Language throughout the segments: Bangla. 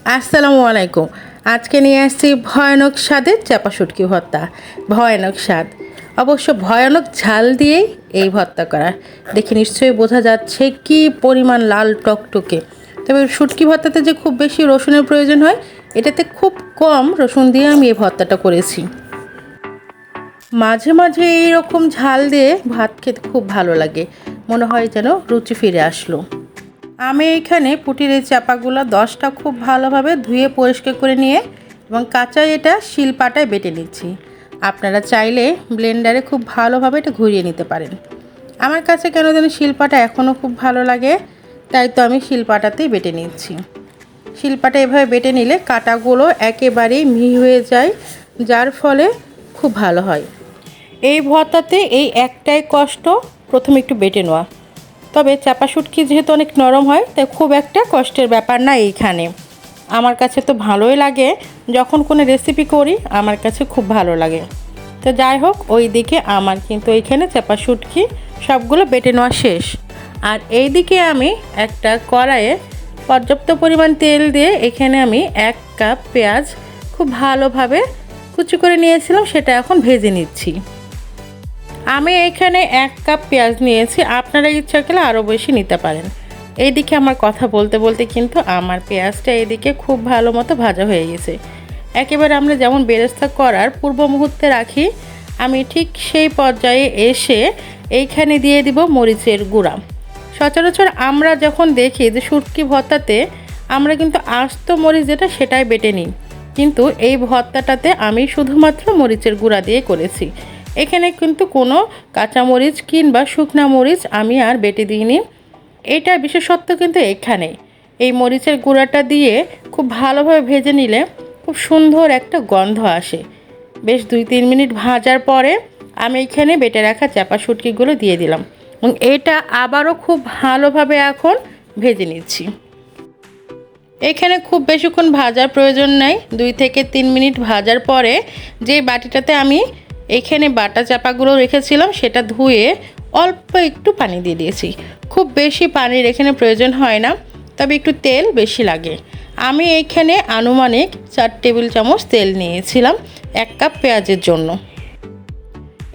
আসসালামু আলাইকুম। আজকে নিয়ে আসছি ভয়ানক স্বাদের চাপা শুটকি ভর্তা। ভয়ানক স্বাদ, অবশ্য ভয়ানক ঝাল দিয়েই এই ভর্তা করা। দেখে নিশ্চয়ই বোঝা যাচ্ছে কি পরিমাণ লাল টকটকে। তবে শুটকি ভর্তাতে যে খুব বেশি রসুনের প্রয়োজন হয়, এটাতে খুব কম রসুন দিয়ে আমি এই ভর্তাটা করেছি। মাঝে মাঝে এইরকম ঝাল দিয়ে ভাত খেতে খুব ভালো লাগে, মনে হয় যেন রুচি ফিরে আসলো। আমি এইখানে পুঁটির এই চাপাগুলো 10টা খুব ভালোভাবে ধুয়ে পরিষ্কার করে নিয়ে এবং কাঁচা এটা শিলপাটায় বেটে নিচ্ছি। আপনারা চাইলে ব্লেন্ডারে খুব ভালোভাবে এটা ঘুরিয়ে নিতে পারেন। আমার কাছে কেন যেন শিলপাটা এখনও খুব ভালো লাগে, তাই তো আমি শিলপাটাতেই বেটে নিচ্ছি। শিলপাটা এভাবে বেটে নিলে কাঁটাগুলো একেবারেই মিহি হয়ে যায়, যার ফলে খুব ভালো হয়। এই ভর্তাতে এই একটাই কষ্ট, প্রথমে একটু বেটে নেওয়া। তবে চাপা শুটকি যেহেতু অনেক নরম হয়, তাই খুব একটা কষ্টের ব্যাপার না এইখানে। আমার কাছে তো ভালোই লাগে, যখন কোনো রেসিপি করি আমার কাছে খুব ভালো লাগে। তো যাই হোক, ওই দিকে আমার কিন্তু এইখানে চাপা শুটকি সবগুলো বেটে নেওয়া শেষ। আর এই দিকে আমি একটা কড়াইয়ে পর্যাপ্ত পরিমাণ তেল দিয়ে এখানে আমি 1 কাপ পেঁয়াজ খুব ভালোভাবে কুচি করে নিয়েছিলাম, সেটা এখন ভেজে নিচ্ছি। আমি এখানে 1 কাপ পেঁয়াজ নিয়েছি, আপনারা ইচ্ছা করলে আরও বেশি নিতে পারেন। এইদিকে আমার কথা বলতে বলতে কিন্তু আমার পেঁয়াজটা এইদিকে খুব ভালো মতো ভাজা হয়ে গেছে। একেবারে আমরা যেমন বেরেস্তা করার পূর্ব মুহূর্তে রাখি, আমি ঠিক সেই পর্যায়ে এসে এইখানে দিয়ে দিব মরিচের গুঁড়া। সচরাচর আমরা যখন দেখি যে শুটকি ভর্তাতে আমরা কিন্তু আস্ত মরিচ যেটা সেটাই বেটে নিই, কিন্তু এই ভর্তাটাতে আমি শুধুমাত্র মরিচের গুঁড়া দিয়ে করেছি। এখানে কিন্তু কোনো কাঁচামরিচ কিংবা শুকনা মরিচ আমি আর বেটে দিইনি। এটা বিশেষত্ব কিন্তু এখানে এই মরিচের গুঁড়াটা দিয়ে খুব ভালোভাবে ভেজে নিলে খুব সুন্দর একটা গন্ধ আসে। বেশ 2-3 মিনিট ভাজার পরে আমি এখানে বেটে রাখা চাপা শুটকিগুলো দিয়ে দিলাম এবং এটা আবারও খুব ভালোভাবে এখন ভেজে নিচ্ছি। এখানে খুব বেশিক্ষণ ভাজার প্রয়োজন নাই, 2 থেকে 3 মিনিট ভাজার পরে যে বাটিটাতে আমি এখানে বাটা চাপাগুলো রেখেছিলাম সেটা ধুয়ে অল্প একটু পানি দিয়ে দিয়েছি। খুব বেশি পানির এখানে প্রয়োজন হয় না, তবে একটু তেল বেশি লাগে। আমি এইখানে আনুমানিক 4 টেবিল চামচ তেল নিয়েছিলাম 1 কাপ পেঁয়াজের জন্য।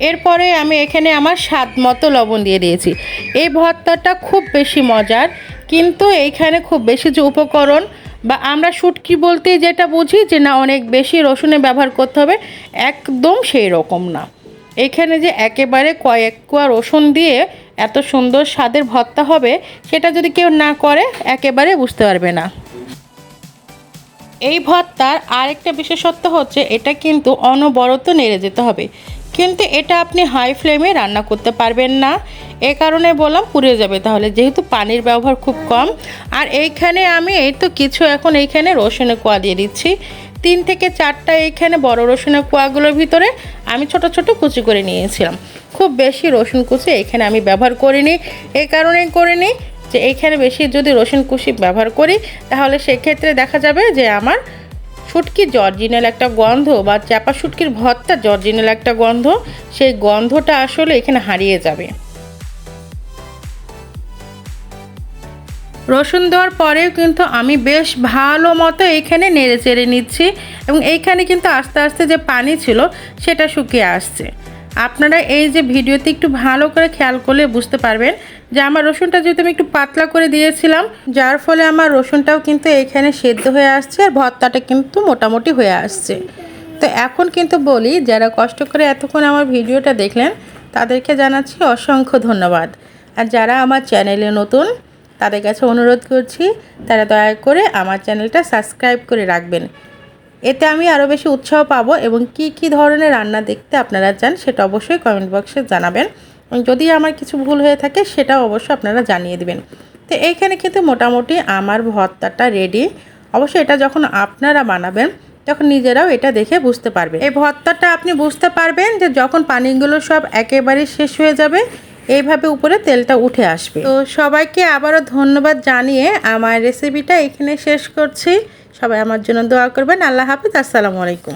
এরপরে আমি এখানে আমার স্বাদ মতো লবণ দিয়ে দিয়েছি। এই ভর্তাটা খুব বেশি মজার, কিন্তু এইখানে খুব বেশি যে উপকরণ বা আমরা শুটকি বলতে যেটা বুঝি যে না অনেক বেশি রসুনের ব্যবহার করতে হবে, একদম সেই রকম না। এখানে যে একেবারে কয়েক কোয়া রসুন দিয়ে এত সুন্দর স্বাদের ভর্তা হবে, সেটা যদি কেউ না করে একেবারে বুঝতে পারবে না। এই ভর্তার আরেকটা বিশেষত্ব হচ্ছে এটা কিন্তু অনবরত নেড়ে যেতে হবে, কিন্তু এটা আপনি হাই ফ্লেমে রান্না করতে পারবেন না। এ কারণে বললাম পুড়ে যাবে তাহলে, যেহেতু পানির ব্যবহার খুব কম। আর এইখানে আমি এই তো কিছু এখন এইখানে রসুনের কোয়া দিয়ে দিচ্ছি। 3 থেকে 4টা এইখানে বড় রসুনের কোয়াগুলোর ভিতরে আমি ছোট ছোট কুচি করে নিয়েছিলাম। খুব বেশি রসুন কুচি এখানে আমি ব্যবহার করিনি, এই কারণেই করিনি যে এইখানে বেশি যদি রসুন কুচি ব্যবহার করি তাহলে সেক্ষেত্রে দেখা যাবে যে আমার শুটকির অরিজিনাল একটা গন্ধ বা চাপা শুটকির ভর্তার অরিজিনাল একটা গন্ধ, সেই গন্ধটা আসলে এখানে হারিয়ে যাবে। রসুন দেওয়ার পরেও কিন্তু আমি বেশ ভালো মতো এইখানে নেড়ে চেড়ে নিচ্ছি এবং এইখানে কিন্তু আস্তে আস্তে যে পানি ছিল সেটা শুকিয়ে আসছে। আপনারা এই যে ভিডিওতে একটু ভালো করে খেয়াল করলে বুঝতে পারবেন যে আমার রসুনটা যেহেতু আমি একটু পাতলা করে দিয়েছিলাম, যার ফলে আমার রসুনটাও কিন্তু এইখানে সেদ্ধ হয়ে আসছে আর ভর্তাটা কিন্তু মোটামুটি হয়ে আসছে। তো এখন কিন্তু বলি, যারা কষ্ট করে এতক্ষণ আমার ভিডিওটা দেখলেন তাদেরকে জানাচ্ছি অসংখ্য ধন্যবাদ। আর যারা আমার চ্যানেলে নতুন তাদের কাছে অনুরোধ করছি তারা দয়া করে আমার চ্যানেলটা সাবস্ক্রাইব করে রাখবেন। এতে আমি আরও বেশি উৎসাহ পাবো এবং কি ধরনের রান্না দেখতে আপনারা চান সেটা অবশ্যই কমেন্ট বক্সে জানাবেন এবং যদি আমার কিছু ভুল হয়ে থাকে সেটাও অবশ্যই আপনারা জানিয়ে দেবেন। তো এইখানে কিন্তু মোটামুটি আমার ভর্তাটা রেডি। অবশ্যই এটা যখন আপনারা বানাবেন তখন নিজেরাও এটা দেখে বুঝতে পারবেন। এই ভর্তাটা আপনি বুঝতে পারবেন যে যখন পানিগুলো সব একেবারে শেষ হয়ে যাবে, এইভাবে উপরে তেলটা উঠে আসবে। তো সবাইকে আবারও ধন্যবাদ জানিয়ে আমার রেসিপিটা এখানে শেষ করছি। সবাই আমার জন্য দোয়া করবেন। আল্লাহ হাফিজ। আসসালামু আলাইকুম।